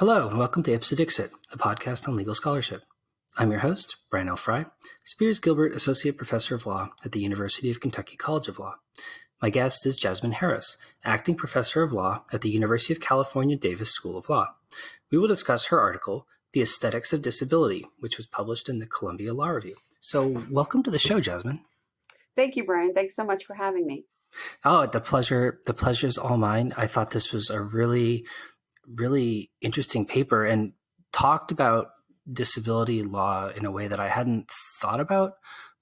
Hello, and welcome to Ipsa Dixit, a podcast on legal scholarship. I'm your host, Brian L. Fry, Spears Gilbert Associate Professor of Law at the University of Kentucky College of Law. My guest is Jasmine Harris, Acting Professor of Law at the University of California Davis School of Law. We will discuss her article, The Aesthetics of Disability, which was published in the Columbia Law Review. So welcome to the show, Jasmine. Thank you, Brian. Thanks so much for having me. Oh, the pleasure is all mine. I thought this was a really interesting paper and talked about disability law in a way that I hadn't thought about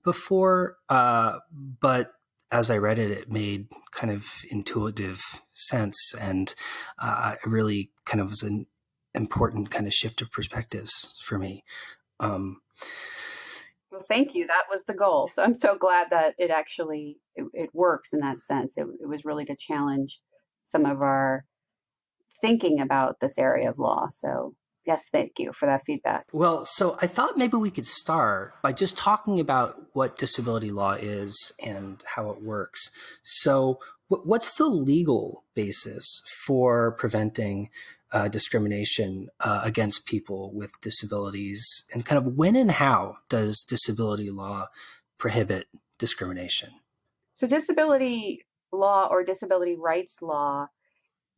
before. But as I read it, it made kind of intuitive sense, and it really kind of was an important kind of shift of perspectives for me. Well, thank you. That was the goal. So I'm so glad that it actually it works in that sense. It was really to challenge some of our thinking about this area of law. So yes, thank you for that feedback. Well, so I thought maybe we could start by just talking about what disability law is and how it works. So what's the legal basis for preventing discrimination against people with disabilities, and kind of when and how does disability law prohibit discrimination? So disability law or disability rights law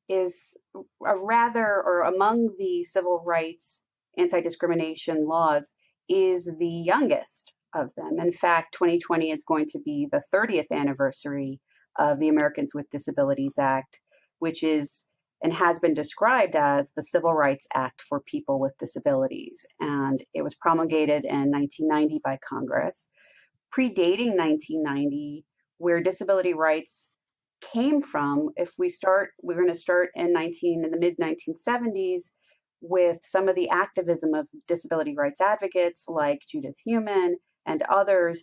is among the civil rights anti-discrimination laws, is the youngest of them. In fact, 2020 is going to be the 30th anniversary of the Americans with Disabilities Act, which is and has been described as the Civil Rights Act for people with disabilities. And it was promulgated in 1990 by Congress, predating 1990, where disability rights came from. We're going to start in the mid 1970s with some of the activism of disability rights advocates like Judith Heumann and others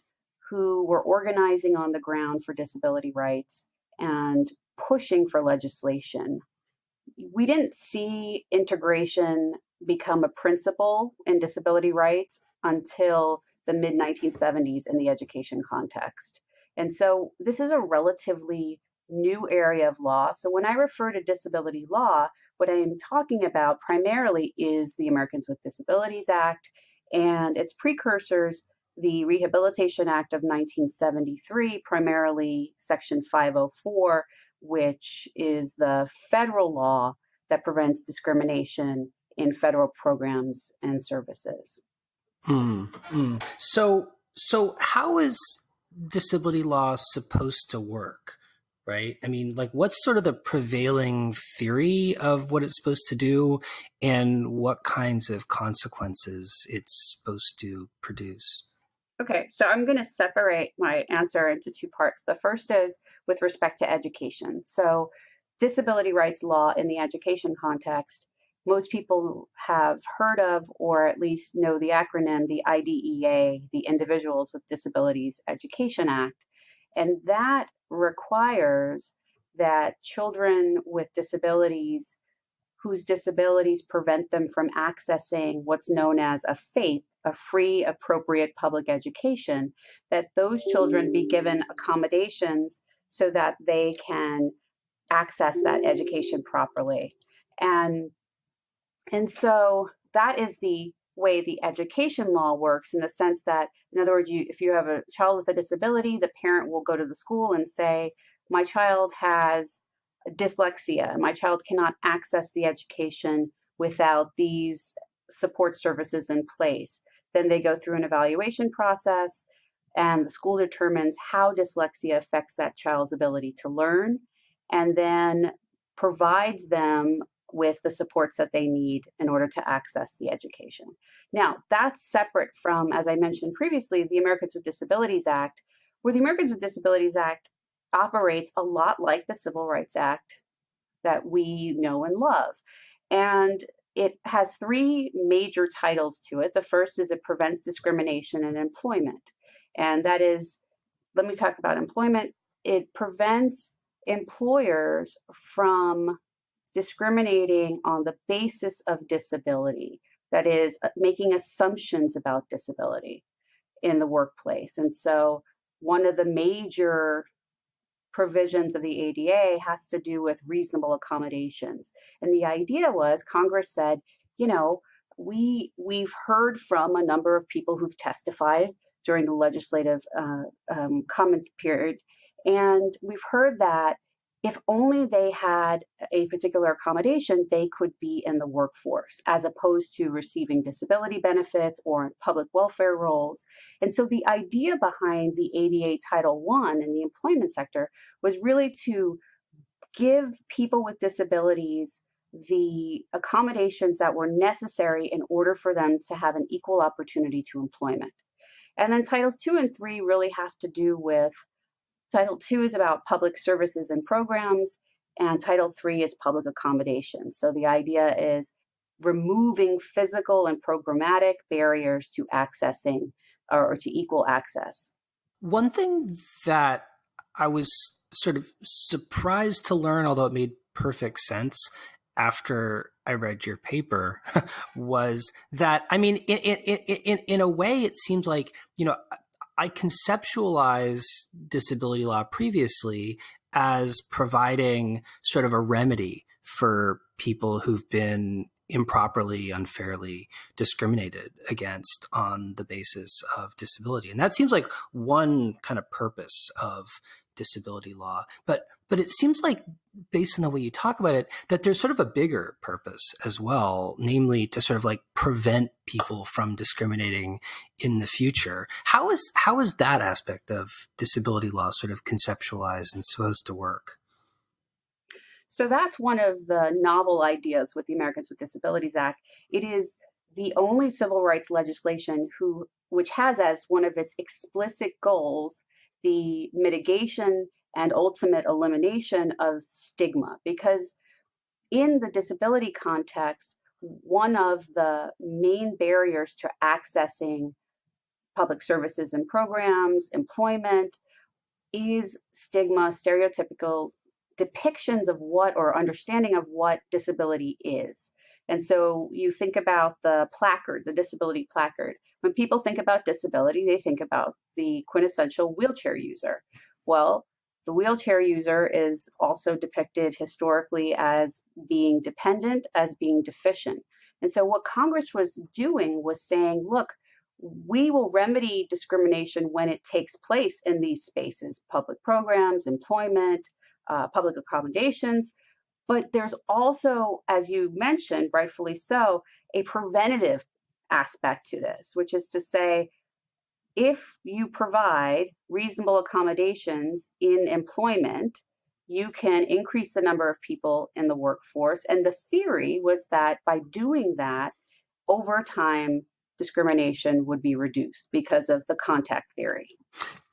who were organizing on the ground for disability rights and pushing for legislation. We didn't see integration become a principle in disability rights until the mid 1970s in the education context. And so this is a relatively new area of law. So when I refer to disability law, what I am talking about primarily is the Americans with Disabilities Act and its precursors, the Rehabilitation Act of 1973, primarily Section 504, which is the federal law that prevents discrimination in federal programs and services. So how is disability law supposed to work? Right? I mean, like, what's sort of the prevailing theory of what it's supposed to do, and what kinds of consequences it's supposed to produce? Okay, so I'm going to separate my answer into two parts. The first is with respect to education. So disability rights law in the education context, most people have heard of or at least know the acronym, the IDEA, the Individuals with Disabilities Education Act. And that requires that children with disabilities whose disabilities prevent them from accessing what's known as a FAPE, a free, appropriate public education, that those children be given accommodations so that they can access that education properly. And so that is the way the education law works, in the sense that, in other words, if you have a child with a disability, the parent will go to the school and say, my child has dyslexia, my child cannot access the education without these support services in place. Then they go through an evaluation process, and the school determines how dyslexia affects that child's ability to learn, and then provides them with the supports that they need in order to access the education. Now, that's separate from, as I mentioned previously, the Americans with Disabilities Act, where the Americans with Disabilities Act operates a lot like the Civil Rights Act that we know and love. And it has three major titles to it. The first is it prevents discrimination in employment. And that is, let me talk about employment. It prevents employers from discriminating on the basis of disability, that is, making assumptions about disability in the workplace. And so one of the major provisions of the ADA has to do with reasonable accommodations. And the idea was, Congress said, you know, we've heard from a number of people who've testified during the legislative comment period, and we've heard that if only they had a particular accommodation, they could be in the workforce as opposed to receiving disability benefits or public welfare roles. And so the idea behind the ADA Title I in the employment sector was really to give people with disabilities the accommodations that were necessary in order for them to have an equal opportunity to employment. And then Titles 2 and 3 really have to do with Title 2 is about public services and programs, and Title 3 is public accommodations. So the idea is removing physical and programmatic barriers to accessing or to equal access. One thing that I was sort of surprised to learn, although it made perfect sense after I read your paper, was that, I mean, in a way, it seems like, I conceptualized disability law previously as providing sort of a remedy for people who've been improperly, unfairly discriminated against on the basis of disability. And that seems like one kind of purpose of disability law. But it seems like, based on the way you talk about it, that there's sort of a bigger purpose as well, namely to sort of like prevent people from discriminating in the future. How is that aspect of disability law sort of conceptualized and supposed to work? So that's one of the novel ideas with the Americans with Disabilities Act. It is the only civil rights legislation which has as one of its explicit goals the mitigation and ultimate elimination of stigma. Because in the disability context, one of the main barriers to accessing public services and programs, employment, is stigma, stereotypical depictions of what or understanding of what disability is. And so you think about the placard, the disability placard. When people think about disability, they think about the quintessential wheelchair user. Well, the wheelchair user is also depicted historically as being dependent, as being deficient. And so what Congress was doing was saying, look, we will remedy discrimination when it takes place in these spaces, public programs, employment, public accommodations. But there's also, as you mentioned, rightfully so, a preventative aspect to this, which is to say, if you provide reasonable accommodations in employment, you can increase the number of people in the workforce. And the theory was that by doing that, over time, discrimination would be reduced because of the contact theory.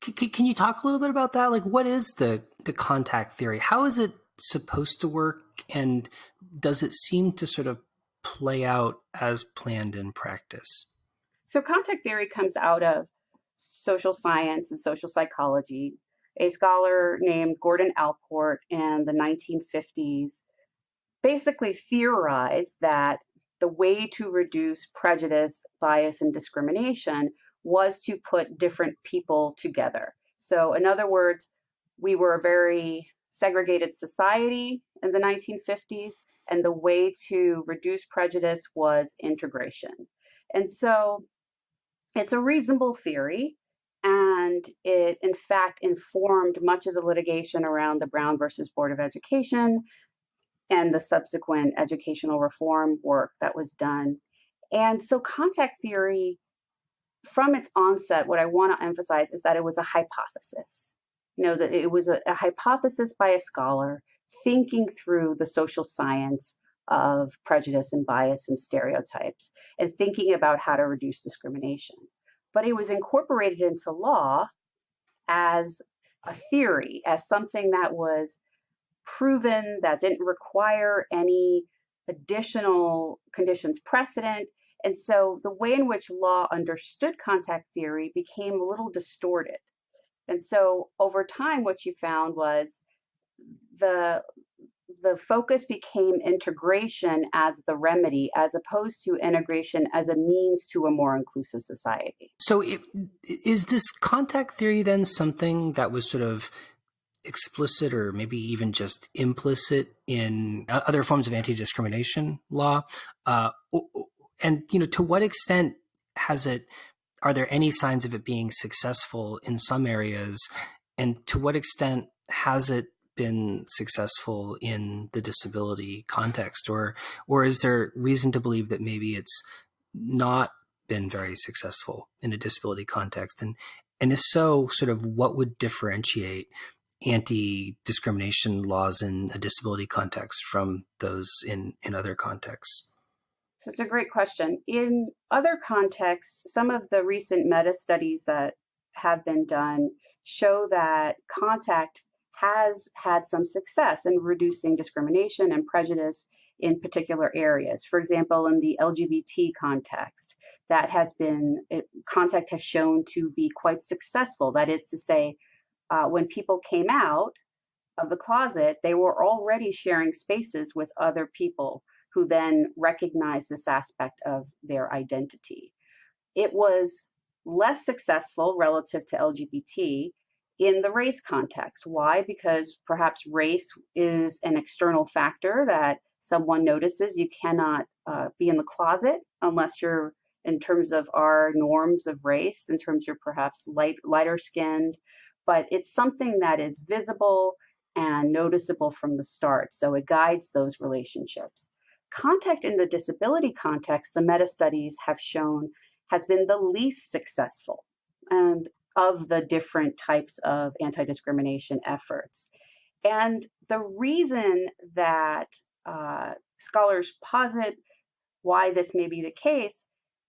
Can you talk a little bit about that? Like, what is the contact theory? How is it supposed to work? And does it seem to sort of play out as planned in practice? So contact theory comes out of social science and social psychology. A scholar named Gordon Allport in the 1950s basically theorized that the way to reduce prejudice, bias, and discrimination was to put different people together. So, in other words, we were a very segregated society in the 1950s, and the way to reduce prejudice was integration. And so, it's a reasonable theory, and it, in fact, informed much of the litigation around the Brown versus Board of Education and the subsequent educational reform work that was done. And so contact theory, from its onset, what I want to emphasize is that it was a hypothesis. That it was a hypothesis by a scholar thinking through the social science of prejudice and bias and stereotypes and thinking about how to reduce discrimination. But it was incorporated into law as a theory, as something that was proven, that didn't require any additional conditions precedent. And so the way in which law understood contact theory became a little distorted. And so over time, what you found was the focus became integration as the remedy, as opposed to integration as a means to a more inclusive society. So is this contact theory then something that was sort of explicit or maybe even just implicit in other forms of anti-discrimination law? And to what extent has it? Are there any signs of it being successful in some areas, and to what extent has it been successful in the disability context, or is there reason to believe that maybe it's not been very successful in a disability context? And if so, sort of what would differentiate anti-discrimination laws in a disability context from those in other contexts? So it's a great question. In other contexts, some of the recent meta studies that have been done show that contact has had some success in reducing discrimination and prejudice in particular areas. For example, in the LGBT context, contact has shown to be quite successful. That is to say, when people came out of the closet, they were already sharing spaces with other people who then recognized this aspect of their identity. It was less successful relative to LGBT in the race context. Why? Because perhaps race is an external factor that someone notices. You cannot be in the closet unless you're, in terms of our norms of race, in terms you're perhaps lighter skinned, but it's something that is visible and noticeable from the start. So it guides those relationships. Contact in the disability context, the meta studies have shown, has been the least successful and of the different types of anti-discrimination efforts. And the reason that scholars posit why this may be the case,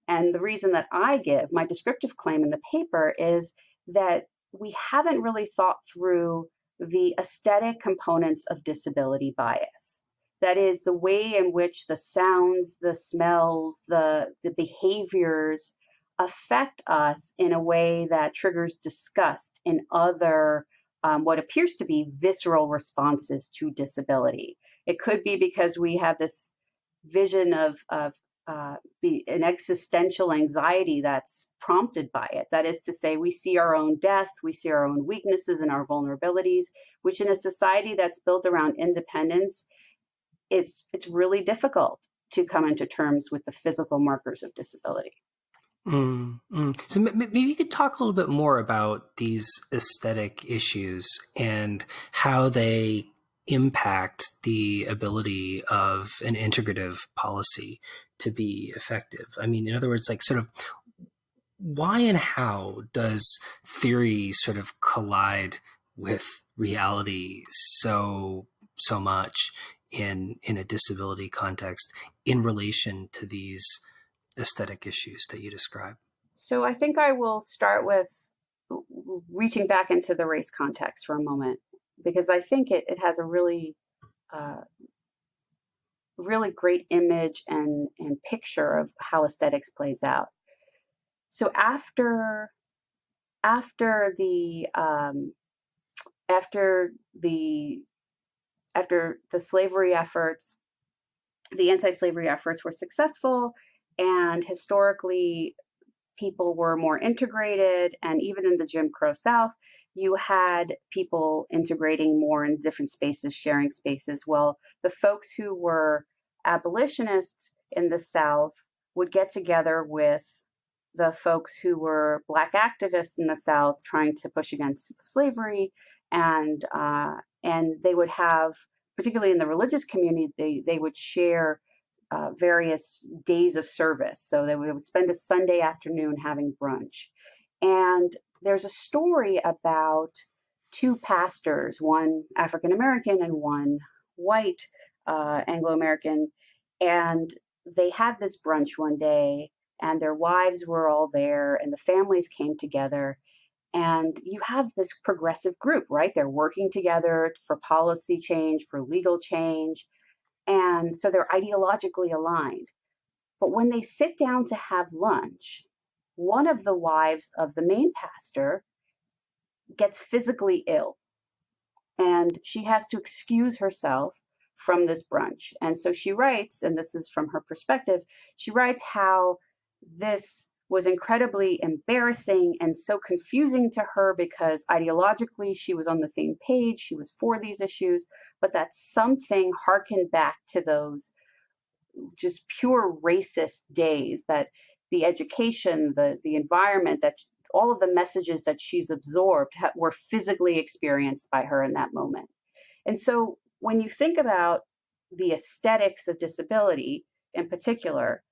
and the reason that I give, my descriptive claim in the paper, is that we haven't really thought through the aesthetic components of disability bias. That is, the way in which the sounds, the smells, the behaviors affect us in a way that triggers disgust in other, what appears to be visceral responses to disability. It could be because we have this vision of an existential anxiety that's prompted by it. That is to say, we see our own death, we see our own weaknesses and our vulnerabilities, which in a society that's built around independence, it's really difficult to come into terms with the physical markers of disability. So maybe you could talk a little bit more about these aesthetic issues and how they impact the ability of an integrative policy to be effective. I mean, in other words, like sort of why and how does theory sort of collide with reality so much in a disability context in relation to these aesthetic issues that you describe? So I think I will start with reaching back into the race context for a moment, because I think it has a uh, really great image and picture of how aesthetics plays out. So after the after the after the slavery efforts, the anti-slavery efforts were successful, and historically people were more integrated, and even in the Jim Crow South, you had people integrating more in different spaces, sharing spaces. Well, the folks who were abolitionists in the South would get together with the folks who were Black activists in the South trying to push against slavery, and they would have, particularly in the religious community, they would share various days of service. So they would spend a Sunday afternoon having brunch. And there's a story about two pastors, one African American and one white Anglo American. And they had this brunch one day, and their wives were all there, and the families came together. And you have this progressive group, right? They're working together for policy change, for legal change. And so they're ideologically aligned. But when they sit down to have lunch, one of the wives of the main pastor gets physically ill, and she has to excuse herself from this brunch. And so she writes, and this is from her perspective, she writes how this was incredibly embarrassing and so confusing to her because ideologically she was on the same page, she was for these issues, but that something harkened back to those just pure racist days, that the education, the environment, that all of the messages that she's absorbed were physically experienced by her in that moment. And so when you think about the aesthetics of disability in particular,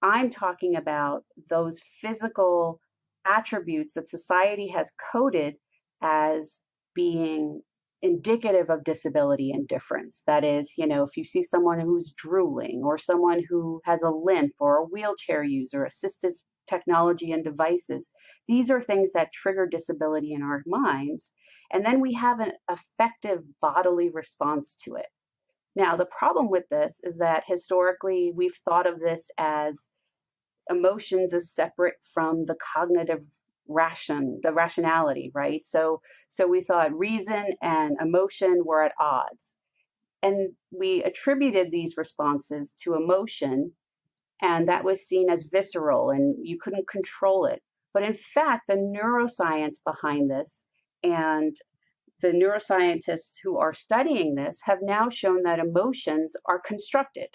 I'm talking about those physical attributes that society has coded as being indicative of disability and difference. That is, if you see someone who's drooling or someone who has a limp or a wheelchair user, assistive technology and devices, these are things that trigger disability in our minds. And then we have an effective bodily response to it. Now, the problem with this is that historically we've thought of this as emotions as separate from the cognitive the rationality, right? So we thought reason and emotion were at odds. And we attributed these responses to emotion, and that was seen as visceral and you couldn't control it. But in fact, the neuroscience behind this and the neuroscientists who are studying this have now shown that emotions are constructed.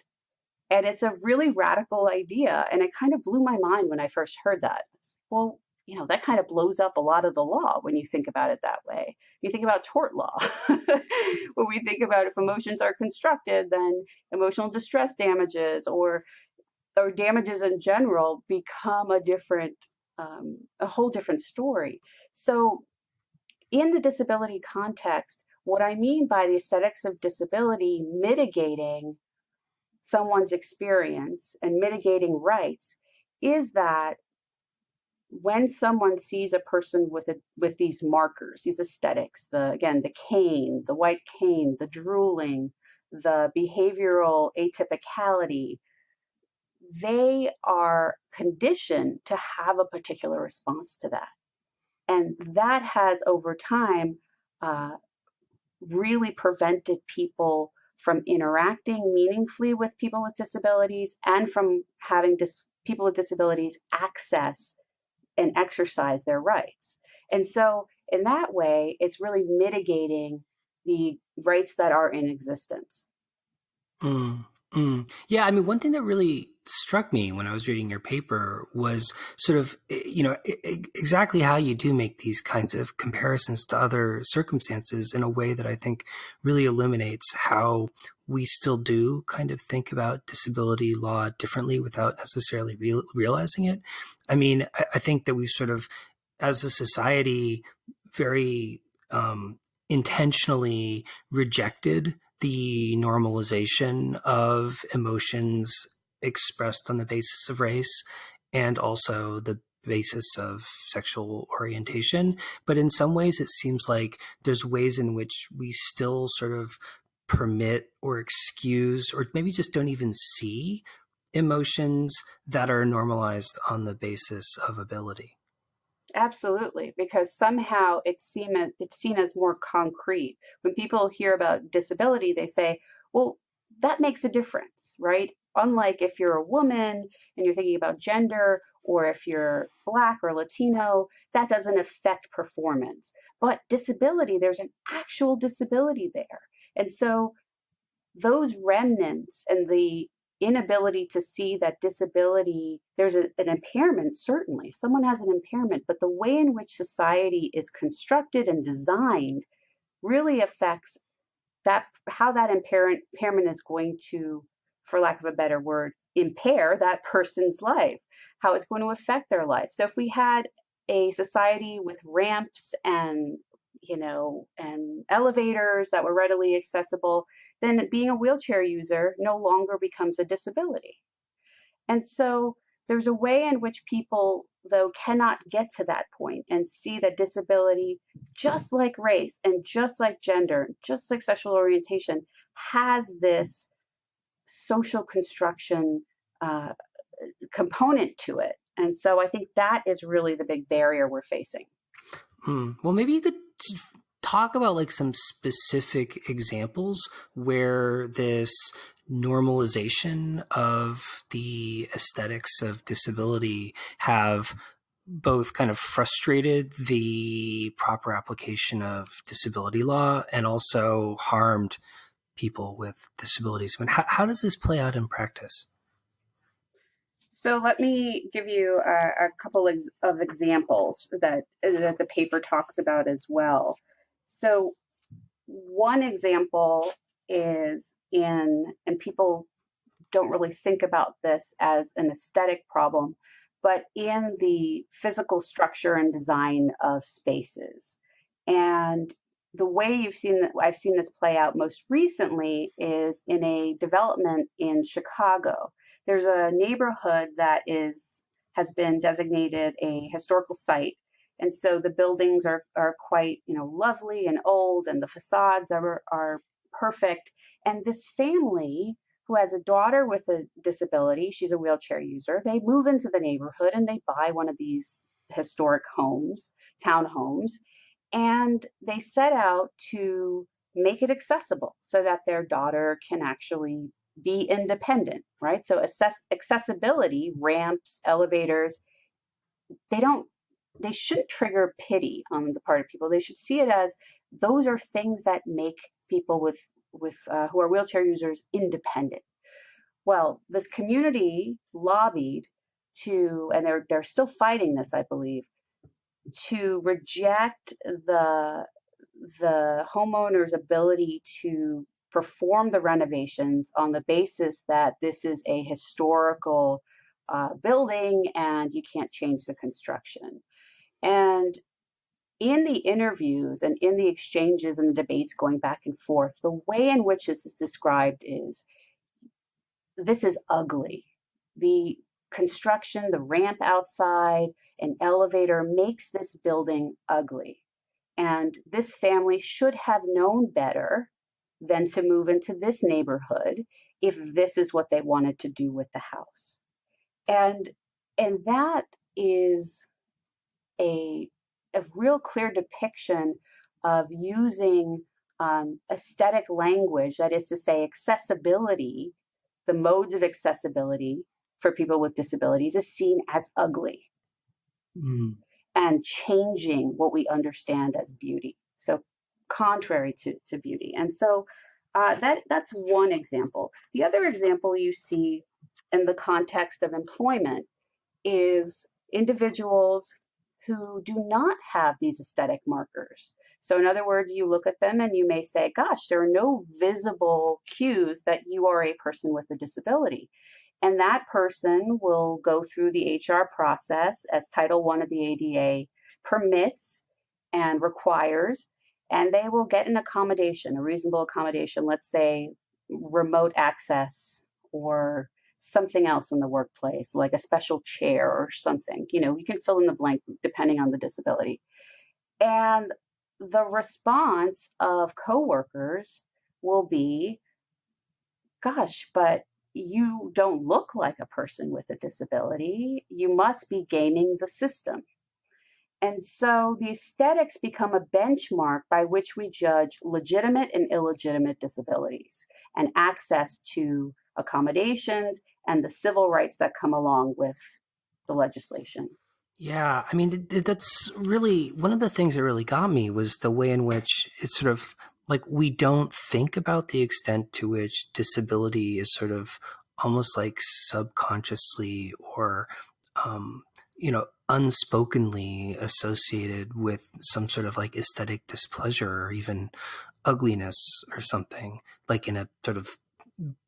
And it's a really radical idea. And it kind of blew my mind when I first heard that. Well, that kind of blows up a lot of the law when you think about it that way. You think about tort law. When we think about if emotions are constructed, then emotional distress damages or damages in general become a whole different story. So in the disability context, what I mean by the aesthetics of disability mitigating someone's experience and mitigating rights is that when someone sees a person with these markers, these aesthetics, the cane, the white cane, the drooling, the behavioral atypicality, they are conditioned to have a particular response to that. And that has over time uh, really prevented people from interacting meaningfully with people with disabilities and from having people with disabilities access and exercise their rights. And so, in that way, it's really mitigating the rights that are in existence. Mm, mm. Yeah, I mean, one thing that really struck me when I was reading your paper was sort of, exactly how you do make these kinds of comparisons to other circumstances in a way that I think really illuminates how we still do kind of think about disability law differently without necessarily realizing it. I mean, I think that we've sort of, as a society, very intentionally rejected the normalization of emotions expressed on the basis of race and also the basis of sexual orientation. But in some ways, it seems like there's ways in which we still sort of permit or excuse or maybe just don't even see emotions that are normalized on the basis of ability. Absolutely, because somehow it's seen as more concrete. When people hear about disability, they say, well, that makes a difference, right? Unlike if you're a woman and you're thinking about gender, or if you're Black or Latino, that doesn't affect performance. But disability, there's an actual disability there. And so those remnants and the inability to see that disability, there's an impairment, certainly. Someone has an impairment, but the way in which society is constructed and designed really affects how that impairment is going to, for lack of a better word, impair that person's life, how it's going to affect their life. So if we had a society with ramps and elevators that were readily accessible, then being a wheelchair user no longer becomes a disability. And so there's a way in which people, though, cannot get to that point and see that disability, just like race and just like gender, just like sexual orientation, has this social construction uh, component to it. And so I think that is really the big barrier we're facing. Well, maybe you could talk about like some specific examples where this normalization of the aesthetics of disability have both kind of frustrated the proper application of disability law and also harmed people with disabilities. I mean, how does this play out in practice? So let me give you a couple of examples that the paper talks about as well. So one example is and people don't really think about this as an aesthetic problem, but in the physical structure and design of spaces. And the way I've seen this play out most recently is in a development in Chicago. There's a neighborhood that has been designated a historical site. And so the buildings are quite, lovely and old, and the facades are perfect. And this family who has a daughter with a disability, she's a wheelchair user, they move into the neighborhood and they buy one of these historic homes, townhomes, and they set out to make it accessible so that their daughter can actually be independent, right? So accessibility, ramps, elevators, they don't they shouldn't trigger pity on the part of people. They should see it as those are things that make people with who are wheelchair users independent. Well, this community lobbied and they're still fighting this, I believe, to reject the homeowner's ability to perform the renovations on the basis that this is a historical building and you can't change the construction. And in the interviews and in the exchanges and the debates going back and forth, the way in which this is described is this is ugly. The construction, the ramp outside, an elevator makes this building ugly. And this family should have known better than to move into this neighborhood if this is what they wanted to do with the house. And that is a real clear depiction of using aesthetic language, that is to say, accessibility, the modes of accessibility for people with disabilities is seen as ugly Mm. and changing what we understand as beauty. So contrary to beauty. And so that's one example. The other example you see in the context of employment is individuals who do not have these aesthetic markers. So, in other words, you look at them and you may say, gosh, there are no visible cues that you are a person with a disability. And that person will go through the HR process as Title I of the ADA permits and requires, and they will get an accommodation, a reasonable accommodation, let's say remote access or something else in the workplace, like a special chair or something. You can fill in the blank depending on the disability. And the response of coworkers will be, gosh, but you don't look like a person with a disability. You must be gaming the system. And so the aesthetics become a benchmark by which we judge legitimate and illegitimate disabilities and access to accommodations and the civil rights that come along with the legislation. Yeah, I mean, that's really one of the things that really got me was the way in which it's sort of like we don't think about the extent to which disability is sort of almost like subconsciously or, unspokenly associated with some sort of like aesthetic displeasure or even ugliness or something, like in a sort of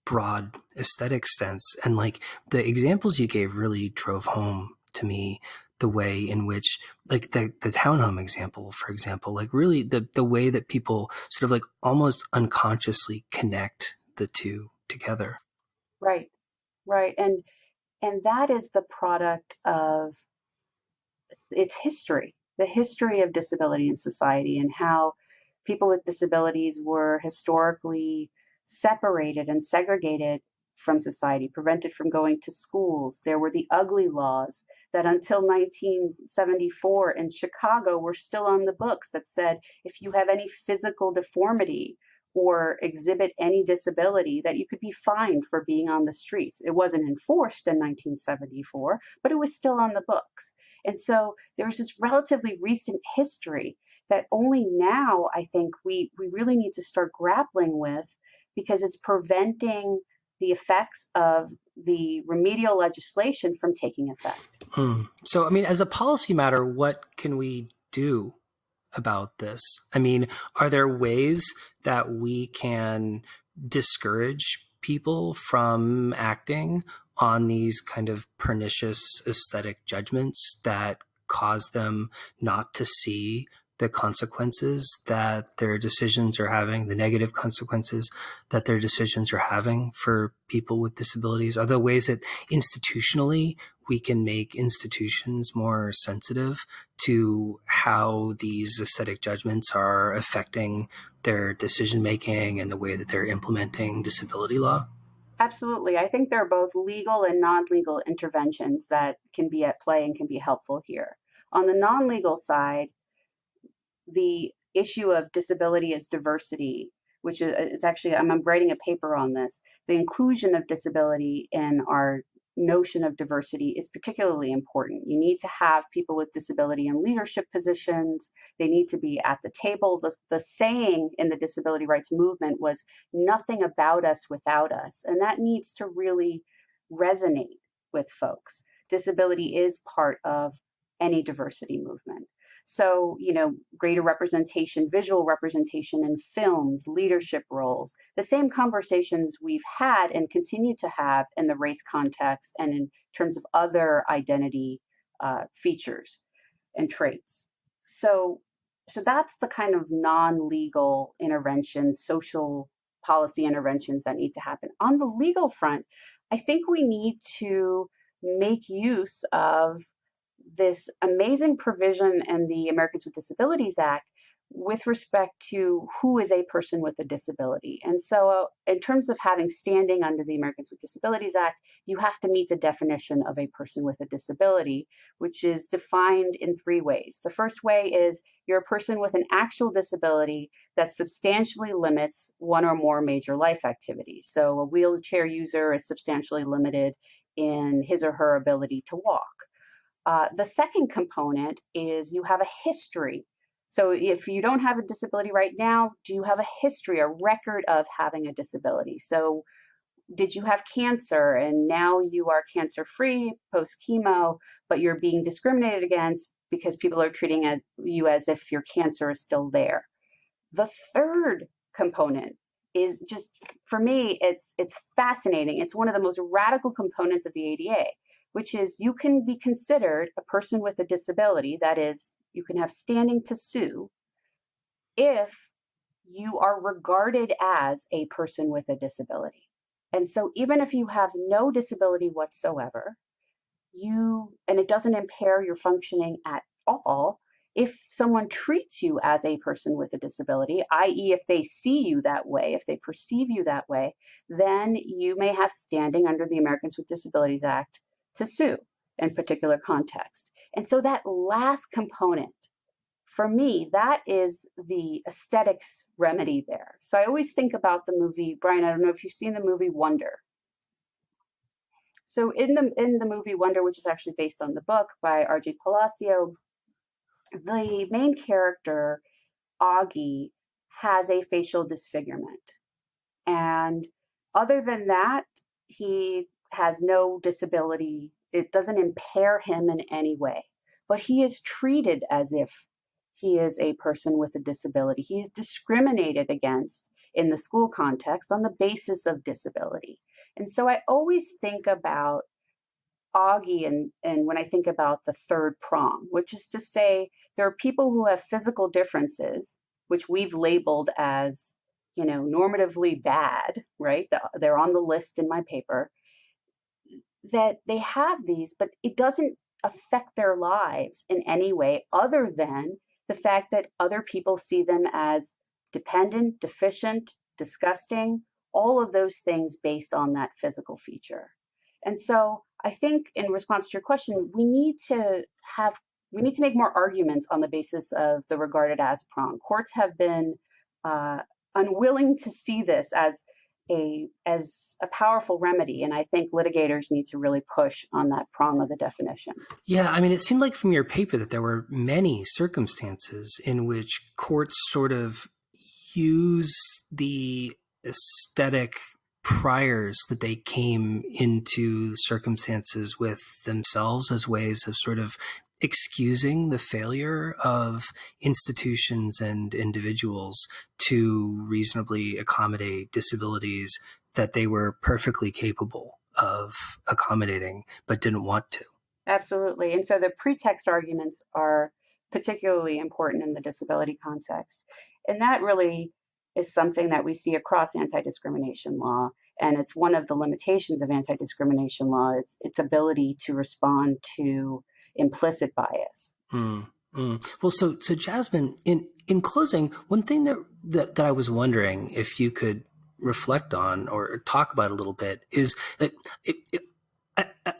broad aesthetic sense. And like the examples you gave really drove home to me the way in which like the townhome example, for example, like really the way that people sort of like almost unconsciously connect the two together. Right, right. And that is the product of its history, the history of disability in society, and how people with disabilities were historically separated and segregated from society, prevented from going to schools. There were the ugly laws that until 1974 in Chicago were still on the books that said if you have any physical deformity or exhibit any disability, that you could be fined for being on the streets. It wasn't enforced in 1974, but it was still on the books. And so there's this relatively recent history that only now I think we really need to start grappling with, because it's preventing the effects of the remedial legislation from taking effect. So, I mean, as a policy matter, what can we do about this? I mean, are there ways that we can discourage people from acting on these kind of pernicious aesthetic judgments that cause them not to see the consequences that their decisions are having, the negative consequences that their decisions are having for people with disabilities? Are there ways that institutionally we can make institutions more sensitive to how these aesthetic judgments are affecting their decision making and the way that they're implementing disability law? Absolutely. I think there are both legal and non-legal interventions that can be at play and can be helpful here. On the non-legal side, the issue of disability as diversity, which is it's actually, I'm writing a paper on this. The inclusion of disability in our notion of diversity is particularly important. You need to have people with disability in leadership positions. They need to be at the table. The saying in the disability rights movement was nothing about us without us. And that needs to really resonate with folks. Disability is part of any diversity movement. So, greater representation, visual representation in films, leadership roles, the same conversations we've had and continue to have in the race context and in terms of other identity features and traits. So, so that's the kind of non-legal interventions, social policy interventions that need to happen. On the legal front, I think we need to make use of this amazing provision in the Americans with Disabilities Act with respect to who is a person with a disability. And so, in terms of having standing under the Americans with Disabilities Act, you have to meet the definition of a person with a disability, which is defined in three ways. The first way is you're a person with an actual disability that substantially limits one or more major life activities. So, a wheelchair user is substantially limited in his or her ability to walk. The second component is you have a history. So if you don't have a disability right now, do you have a history, a record of having a disability? So did you have cancer and now you are cancer free post chemo, but you're being discriminated against because people are treating you as if your cancer is still there? The third component is just, for me, it's fascinating. It's one of the most radical components of the ADA, which is you can be considered a person with a disability. That is, you can have standing to sue if you are regarded as a person with a disability. And so even if you have no disability whatsoever, and it doesn't impair your functioning at all, if someone treats you as a person with a disability, i.e., if they see you that way, if they perceive you that way, then you may have standing under the Americans with Disabilities Act to sue in particular context. And so that last component, for me, that is the aesthetics remedy there. So I always think about the movie, Brian, I don't know if you've seen the movie Wonder. So in the movie Wonder, which is actually based on the book by R.J. Palacio, the main character, Augie, has a facial disfigurement. And other than that, he has no disability. It doesn't impair him in any way. But he is treated as if he is a person with a disability. He is discriminated against in the school context on the basis of disability. And so I always think about Augie and when I think about the third prong, which is to say there are people who have physical differences, which we've labeled as, normatively bad, right? They're on the list in my paper, that they have these, but it doesn't affect their lives in any way other than the fact that other people see them as dependent, deficient, disgusting, all of those things based on that physical feature. And so I think in response to your question, we need to make more arguments on the basis of the regarded as prong. Courts have been unwilling to see this as a powerful remedy. And I think litigators need to really push on that prong of the definition. Yeah, I mean, it seemed like from your paper that there were many circumstances in which courts sort of use the aesthetic priors that they came into circumstances with themselves as ways of sort of excusing the failure of institutions and individuals to reasonably accommodate disabilities that they were perfectly capable of accommodating but didn't want to. Absolutely. And so the pretext arguments are particularly important in the disability context. And that really is something that we see across anti-discrimination law. And it's one of the limitations of anti-discrimination law, its ability to respond to implicit bias. Mm, mm. Well, so Jasmine, in closing, one thing that I was wondering if you could reflect on or talk about a little bit is that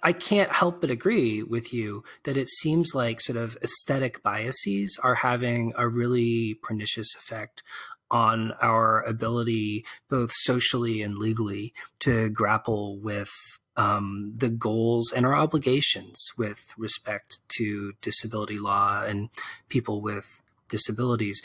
I can't help but agree with you that it seems like sort of aesthetic biases are having a really pernicious effect on our ability, both socially and legally, to grapple with the goals and our obligations with respect to disability law and people with disabilities.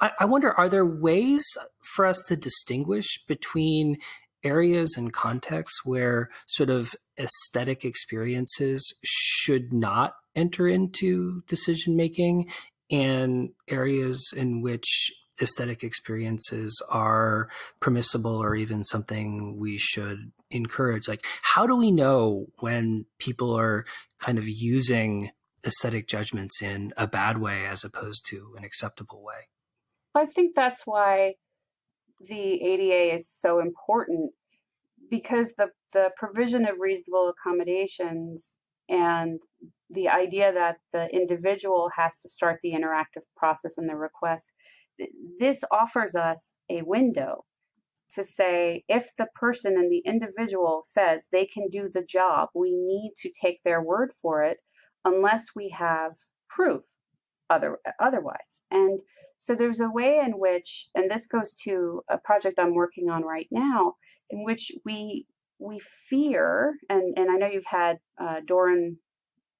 I wonder, are there ways for us to distinguish between areas and contexts where sort of aesthetic experiences should not enter into decision making and areas in which aesthetic experiences are permissible or even something we should encourage? Like, how do we know when people are kind of using aesthetic judgments in a bad way as opposed to an acceptable way? I think that's why the ADA is so important, because the provision of reasonable accommodations and the idea that the individual has to start the interactive process in the request, this offers us a window to say, if the person and the individual says they can do the job, we need to take their word for it unless we have proof otherwise. And so there's a way in which, and this goes to a project I'm working on right now, in which we fear, and I know you've had Doran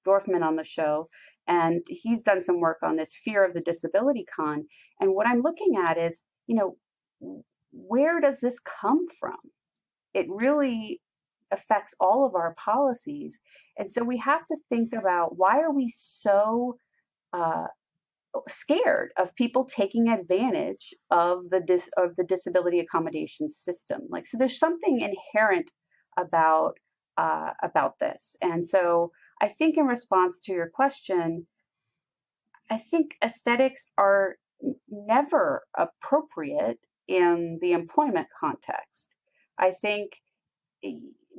Dorfman on the show, and he's done some work on this fear of the disability con. And what I'm looking at is, where does this come from? It really affects all of our policies. And so we have to think about, why are we so uh, scared of people taking advantage of the disability accommodation system? Like, so there's something inherent about this. And so I think, in response to your question, I think aesthetics are never appropriate in the employment context. I think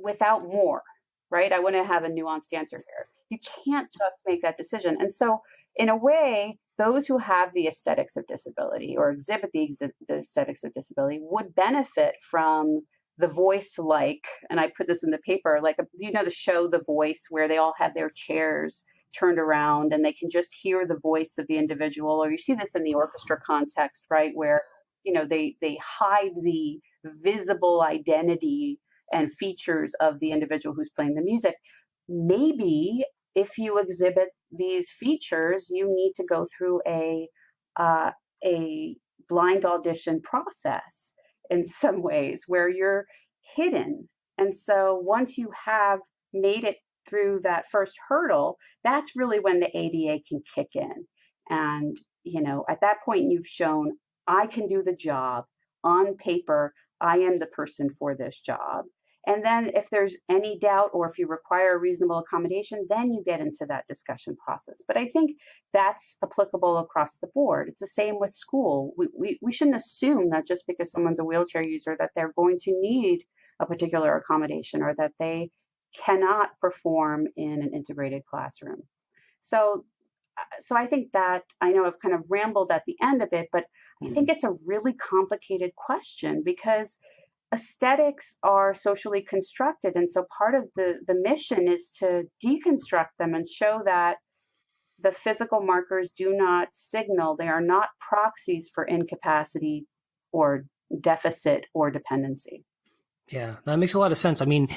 without more, right? I want to have a nuanced answer here. You can't just make that decision. And so, in a way, those who have the aesthetics of disability or exhibit the aesthetics of disability would benefit from the voice, like, and I put this in the paper, like, the show The Voice, where they all have their chairs turned around and they can just hear the voice of the individual. Or you see this in the orchestra context, right, where they hide the visible identity and features of the individual who's playing the music. Maybe if you exhibit these features, you need to go through uh, a blind audition process in some ways, where you're hidden. And so once you have made it through that first hurdle, that's really when the ADA can kick in. And at that point, you've shown, I can do the job. On paper, I am the person for this job. And then if there's any doubt, or if you require a reasonable accommodation, then you get into that discussion process. But I think that's applicable across the board. It's the same with school. We shouldn't assume that just because someone's a wheelchair user that they're going to need a particular accommodation, or that they cannot perform in an integrated classroom. So I think that, I know I've kind of rambled at the end of it, but I think it's a really complicated question, because aesthetics are socially constructed. And so part of the mission is to deconstruct them and show that the physical markers do not signal, they are not proxies for incapacity or deficit or dependency. Yeah, that makes a lot of sense. I mean,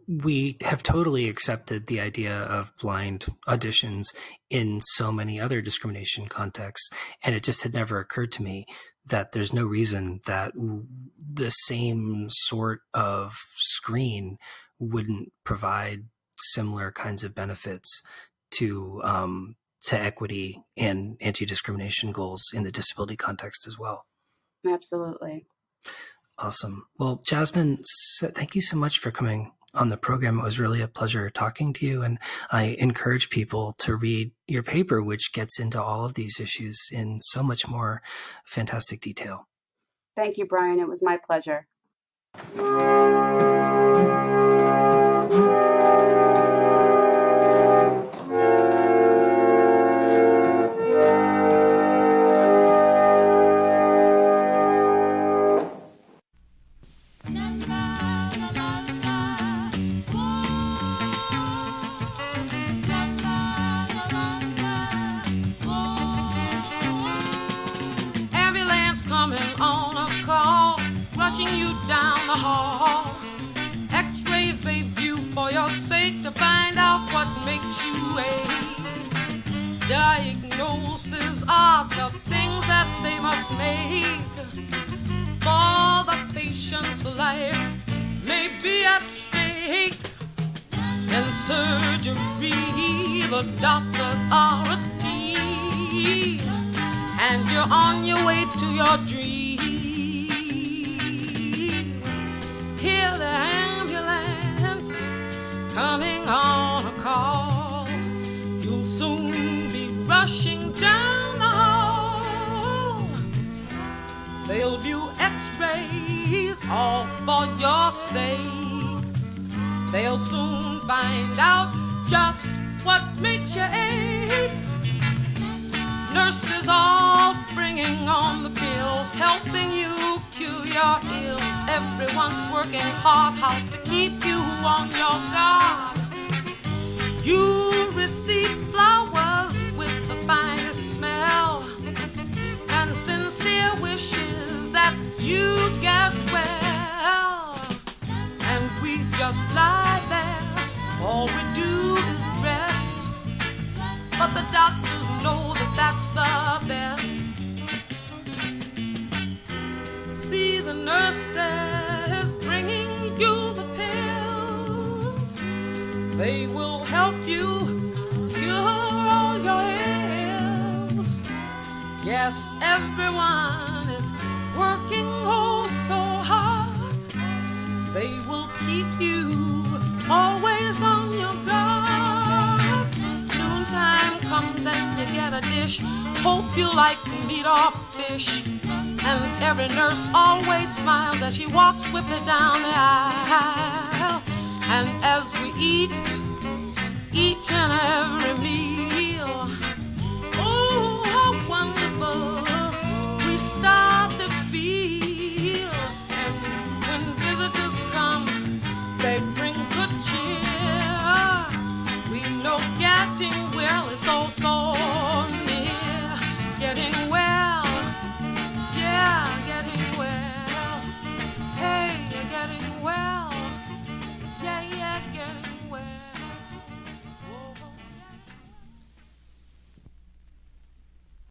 we have totally accepted the idea of blind auditions in so many other discrimination contexts, and it just had never occurred to me that there's no reason that the same sort of screen wouldn't provide similar kinds of benefits to equity and anti-discrimination goals in the disability context as well. Absolutely. Awesome. Well, Jasmine, thank you so much for coming on the program. It was really a pleasure talking to you. And I encourage people to read your paper, which gets into all of these issues in so much more fantastic detail. Thank you, Brian. It was my pleasure. You down the hall. X-rays they view for your sake to find out what makes you ache. Diagnoses are tough things that they must make. For the patient's life may be at stake. In surgery, the doctors are a team, and you're on your way to your dream. Hear the ambulance coming on a call. You'll soon be rushing down the hall. They'll view X-rays all for your sake. They'll soon find out just what makes you ache. Nurses all bringing on the pills, helping you cure your ills. Everyone's working hard to keep you on your guard. You receive flowers with the finest smell and sincere wishes that you get well. And we just lie there, all we do is rest. But the doctors know that that's the best. See the nurses bringing you the pills. They will help you cure all your ills. Yes, everyone is working oh so hard. They will keep you always on your guard. Noontime comes and you get a dish. Hope you like meat or fish. And every nurse always smiles as she walks swiftly down the aisle. And as we eat,